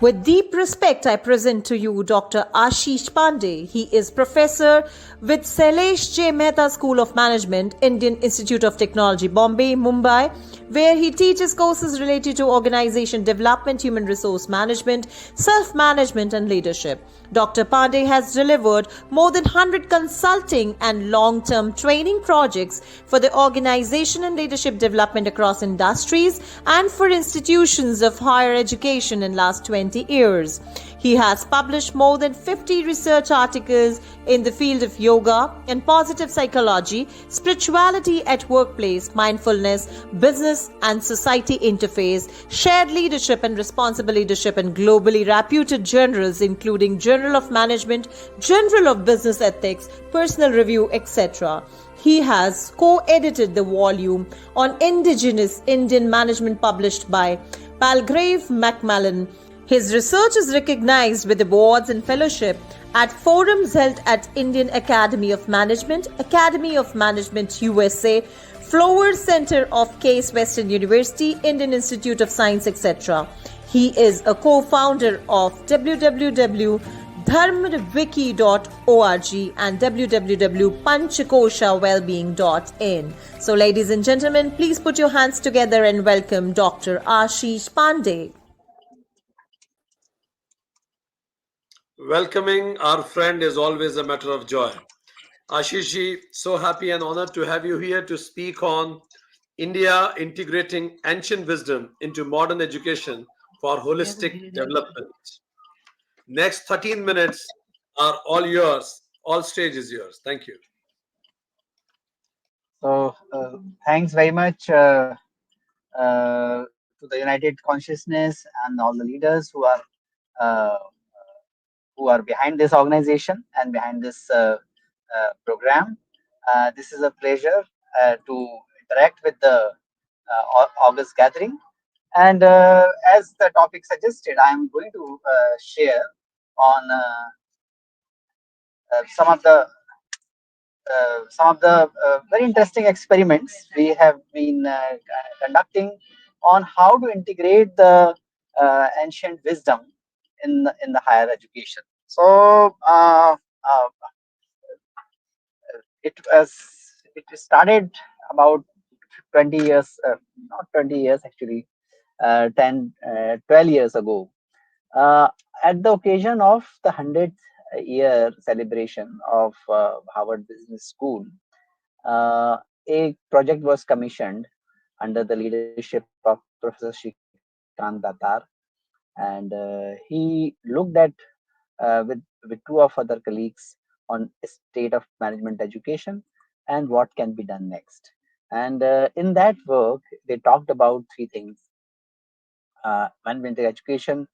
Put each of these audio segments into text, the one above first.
With deep respect, I present to you Dr. Ashish Pandey. He is professor with Sailesh J. Mehta School of Management, Indian Institute of Technology, Bombay, Mumbai, where he teaches courses related to organization development, human resource management, self-management, and leadership. Dr. Pandey has delivered more than 100 consulting and long-term training projects for the organization and leadership development across industries and for institutions of higher education in last 20 years. He has published more than 50 research articles in the field of yoga and positive psychology, spirituality at workplace, mindfulness, business and society interface, shared leadership and responsible leadership in globally reputed journals including Journal of Management, Journal of Business Ethics, Personal Review, etc. He has co-edited the volume on Indigenous Indian Management published by Palgrave Macmillan. His research is recognized with awards and fellowship at forums held at Indian Academy of Management USA, Flowers Center of Case Western University, Indian Institute of Science, etc. He is a co-founder of www.dharmwiki.org and www.panchakoshawellbeing.in. So, ladies and gentlemen, please put your hands together and welcome Dr. Ashish Pandey. Welcoming our friend is always a matter of joy. Ashish, so happy and honored to have you here to speak on India integrating ancient wisdom into modern education for holistic development. Next 13 minutes are all yours. All stage is yours. Thank you. So, thanks very much to the United Consciousness and all the leaders uh, who are behind this organization and behind this program. This is a pleasure to interact with the August gathering. And as the topic suggested, I am going to share on uh, some of the very interesting experiments we have been conducting on how to integrate the ancient wisdom in the higher education. So it it started about 20 years, not 20 years actually, 10, 12 years ago, uh, at the occasion of the 100th year celebration of Harvard Business School. uh, a project was commissioned under the leadership of Professor Shrikant Datar, and he looked at with two of other colleagues on state of management education and what can be done next. And in that work, they talked about three things: management education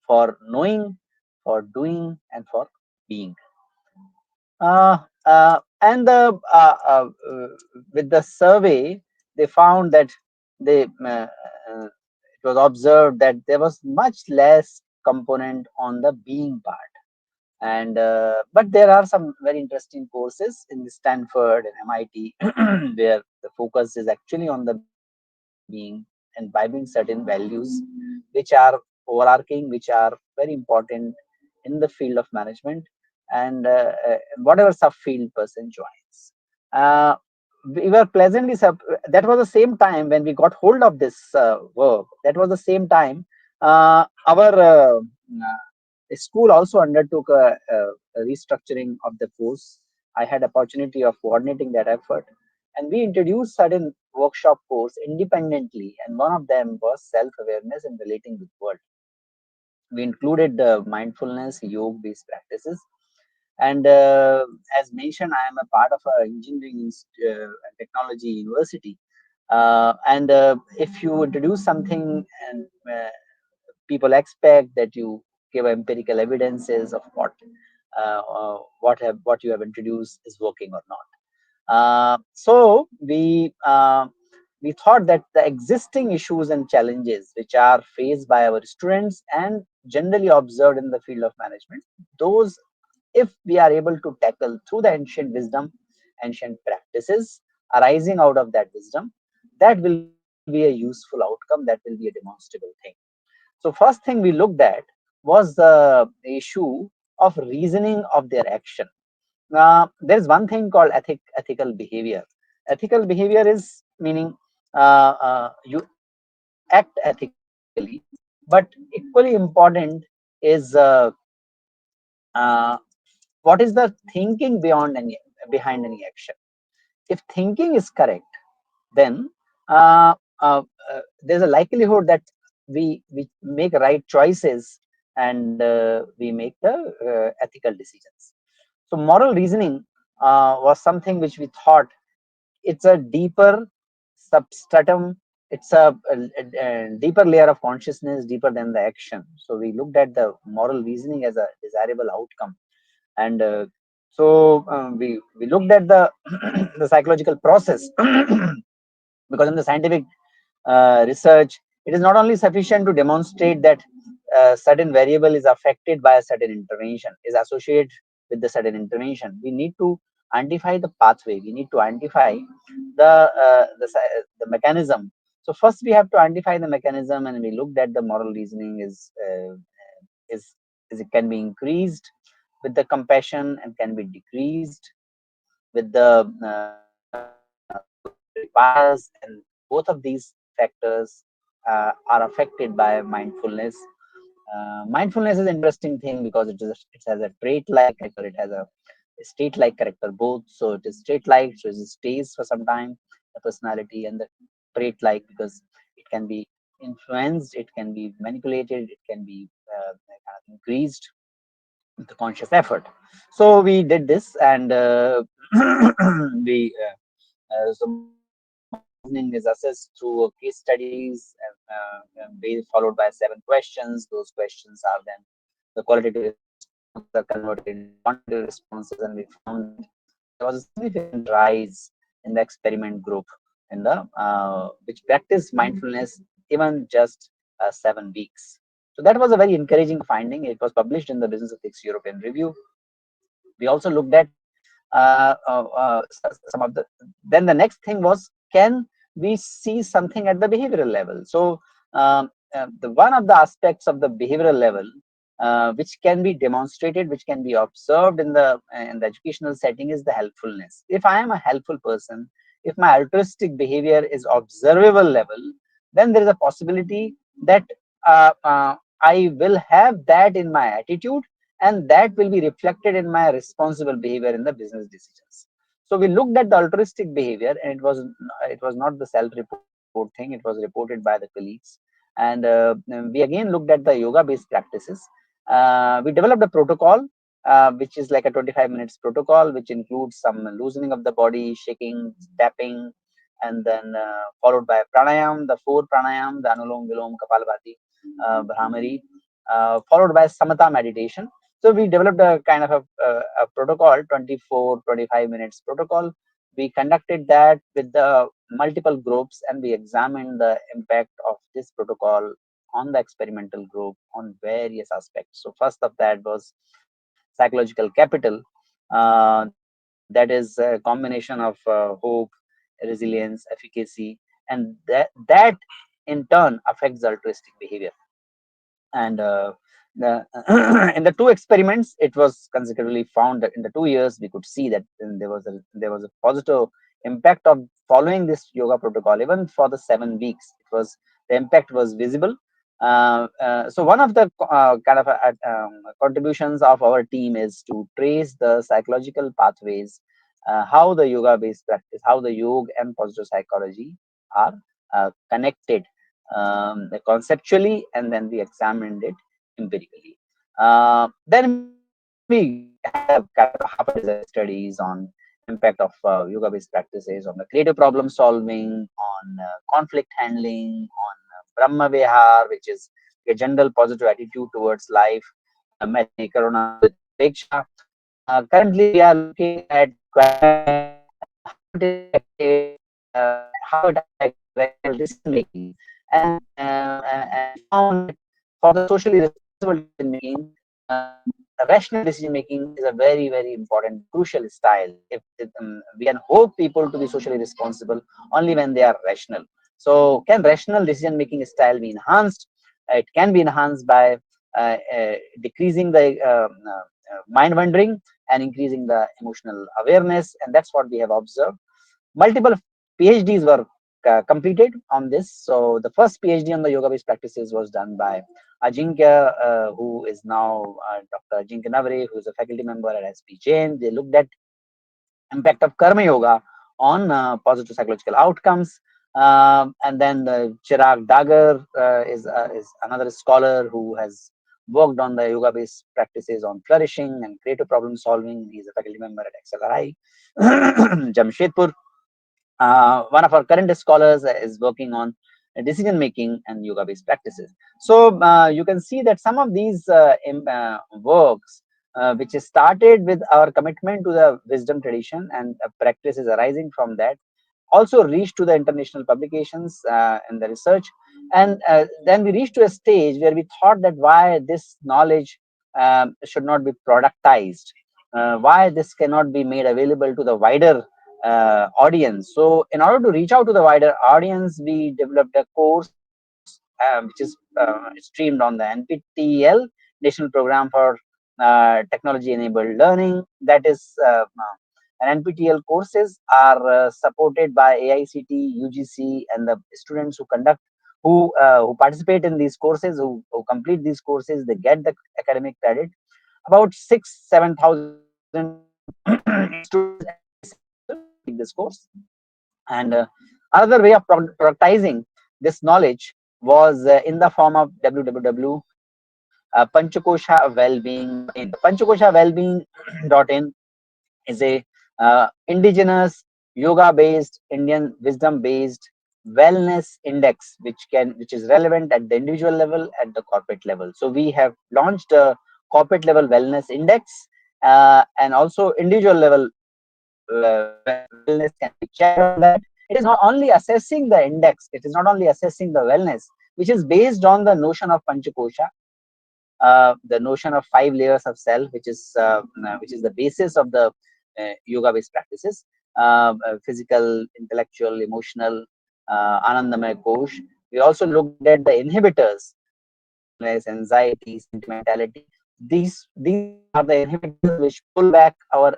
for knowing, for doing, and for being. And with the survey, they found that it was observed that there was much less component on the being part. And but there are some very interesting courses in Stanford and MIT where the focus is actually on the being, imbibing certain values which are overarching, which are very important in the field of management, and whatever subfield person joins. Uh, we were that was the same time when we got hold of this work. That was the same time our the school also undertook a restructuring of the course. I had opportunity of coordinating that effort, and we introduced certain workshop course independently, and one of them was self-awareness and relating with world. We included mindfulness, yoga-based practices, and as mentioned, I am a part of a engineering and technology university. And if you introduce something and people expect that you give empirical evidences of what you have introduced is working or not. So we thought that the existing issues and challenges which are faced by our students and generally observed in the field of management, those, if we are able to tackle through the ancient wisdom, ancient practices arising out of that wisdom, that will be a useful outcome, that will be a demonstrable thing. So first thing we looked at was the issue of reasoning of their action. There is one thing called ethical behavior. Ethical behavior is meaning you act ethically, but equally important is uh, what is the thinking behind any action. If thinking is correct, then uh, there's a likelihood that we make right choices, and we make the ethical decisions. So moral reasoning was something which we thought it's a deeper substratum. It's a deeper layer of consciousness, deeper than the action. So we looked at the moral reasoning as a desirable outcome, and we looked at the the psychological process because in the scientific research, it is not only sufficient to demonstrate that a certain variable is affected by a certain intervention, is associated with the certain intervention. We need to identify the pathway. We need to identify the mechanism. So first we have to identify the mechanism, and we looked at the moral reasoning is it can be increased with the compassion and can be decreased with the bias, and both of these factors are affected by mindfulness. Mindfulness is an interesting thing because it has a trait like character, it has a state like character both. So it is state like, so it stays for some time, the personality, and the trait like because it can be influenced, it can be manipulated, it can be kind of increased with the conscious effort. So we did this, and we so moral reasoning is assessed through case studies, followed by 7 questions. Those questions are then the qualitative responses are converted into quantitative responses, and we found that there was a significant rise in the experiment group in the which practiced mindfulness even just 7 weeks. So that was a very encouraging finding. It was published in the Business Ethics European Review. We also looked at some of the. Then the next thing was, can we see something at the behavioral level? So the one of the aspects of the behavioral level which can be demonstrated, which can be observed in the educational setting, is the helpfulness. If I am a helpful person, if my altruistic behavior is observable level, then there is a possibility that I will have that in my attitude, and that will be reflected in my responsible behavior in the business decisions. So we looked at the altruistic behavior, and it was not the self-report thing, it was reported by the colleagues. And we again looked at the yoga based practices. We developed a protocol which is like a 25 minutes protocol, which includes some loosening of the body, shaking, tapping, and then followed by pranayam, the 4 pranayam, the anulom vilom kapalabhati, brahmari, followed by samatha meditation. So we developed a kind of a protocol, 24-25 minutes protocol. We conducted that with the multiple groups, and we examined the impact of this protocol on the experimental group on various aspects. So first of that was psychological capital. That is a combination of hope, resilience, efficacy, and that in turn affects the altruistic behavior. And the in the 2 experiments, it was consecutively found that in the 2 years we could see that there was a positive impact of following this yoga protocol. Even for the 7 weeks, the impact was visible. So one of the kind of contributions of our team is to trace the psychological pathways, how the yoga based practice, how the yoga and positive psychology are connected conceptually, and then we examined it empirically. Then we had a kind of half a dozen studies on impact of yoga based practices on the creative problem solving, on conflict handling, on brahma vihar, which is a general positive attitude towards life, matching karuna with apeksha. Currently we are looking at quality, how it is affected, how it affects rational decision making, and we found that for the socially responsible decision making, rational decision making is a very important crucial style. If we can hope people to be socially responsible only when they are rational. So can rational decision making style be enhanced? It can be enhanced by decreasing the mind wandering and increasing the emotional awareness, and that's what we have observed. Multiple PhDs were completed on this. So the first PhD on the yoga-based practices was done by Ajinkya, who is now Dr. Ajinkya Navre, who is a faculty member at SP Jain. They looked at impact of karma yoga on positive psychological outcomes. And then Chirag Dagar is another scholar who has worked on the yoga based practices on flourishing and creative problem solving. He is a faculty member at XLRI. Jamshedpur, one of our current scholars is working on decision making and yoga based practices. So you can see that some of these works which is started with our commitment to the wisdom tradition and practices arising from that also reached to the international publications in the research. And then we reached to a stage where we thought that why this knowledge should not be productized, why this cannot be made available to the wider audience. So in order to reach out to the wider audience, we developed a course which is streamed on the NPTEL, National Program for Technology Enabled Learning. That is and NPTEL courses are supported by AICT, UGC, and the students who participate in these courses, who complete these courses, they get the academic credit. About 7,000 students every semester take this course. And another way of productizing this knowledge was in the form of www.panchakosha-wellbeing.in. Panchakosha-wellbeing.in is a indigenous yoga based Indian wisdom based wellness index which is relevant at the individual level, at the corporate level. So we have launched a corporate level wellness index, and also individual level wellness can be checked on that. It is not only assessing the index, it is not only assessing the wellness, which is based on the notion of panchakosha, the notion of 5 layers of self, which is the basis of the yoga based practices: physical, intellectual, emotional, anandamaya kosh. We also looked at the inhibitors: stress, anxiety, sentimentality. These are the inhibitors which pull back our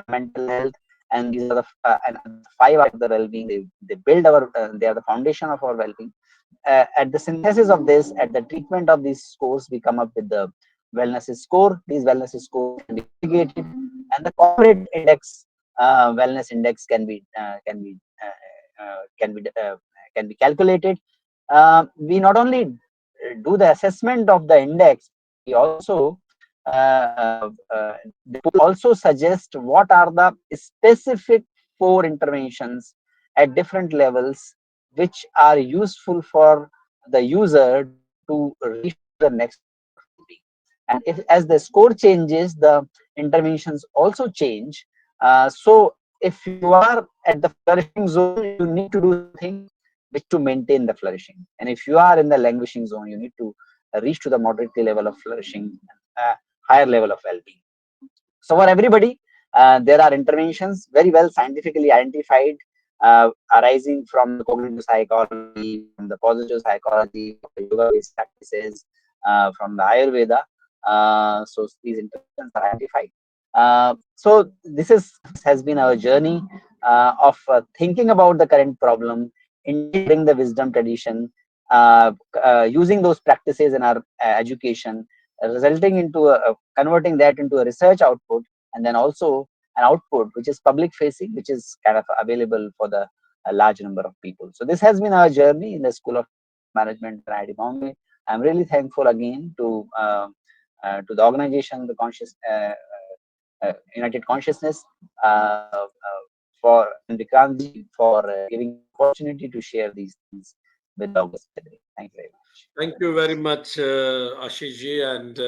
mental health, and these are the and 5 are the well-being. They build our they are the foundation of our well-being. At the synthesis of this, at the treatment of these scores, we come up with the wellness score. These wellness scores can be aggregated, and the corporate index, wellness index, can be calculated. We not only do the assessment of the index, but we also the tool also suggests what are the specific 4 interventions at different levels which are useful for the user to reach to the next level of well-being. And if as the score changes, the interventions also change. So if you are at the flourishing zone, you need to do something which to maintain the flourishing, and if you are in the languishing zone, you need to reach to the moderately level of flourishing, higher level of well-being. So for everybody, there are interventions very well scientifically identified, arising from the cognitive psychology, from the positive psychology, from the yoga-based practices, from the Ayurveda. So these interventions are identified. So this has been our journey of thinking about the current problem, integrating the wisdom tradition, using those practices in our education, resulting into converting that into a research output, and then also an output which is public facing, which is kind of available for the a large number of people. So this has been our journey in the School of Management at IIT Bombay. I'm really thankful again to the organization, the United Consciousness, for and Vikrantji for giving me the opportunity to share these things with the August today. Thank you very much. Thank you very much, Ashish ji. And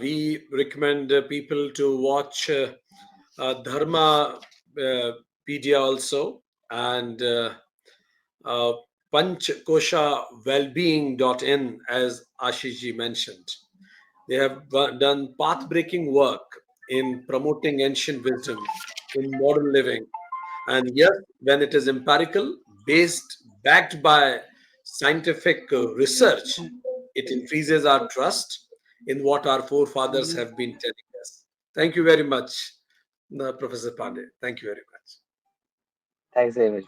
we recommend people to watch Dharma Pedia also, and uh, panchkoshawellbeing.in, as Ashish ji mentioned. They have done path breaking work in promoting ancient wisdom in modern living. And yes, when it is empirical, based, backed by scientific research, it increases our trust in what our forefathers have been telling us. Thank you very much, Professor Pandey. Thank you very much. Thanks very much.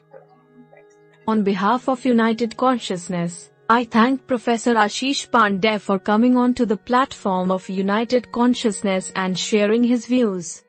Thanks. On behalf of United Consciousness, I thank Professor Ashish Pandey for coming on to the platform of United Consciousness and sharing his views.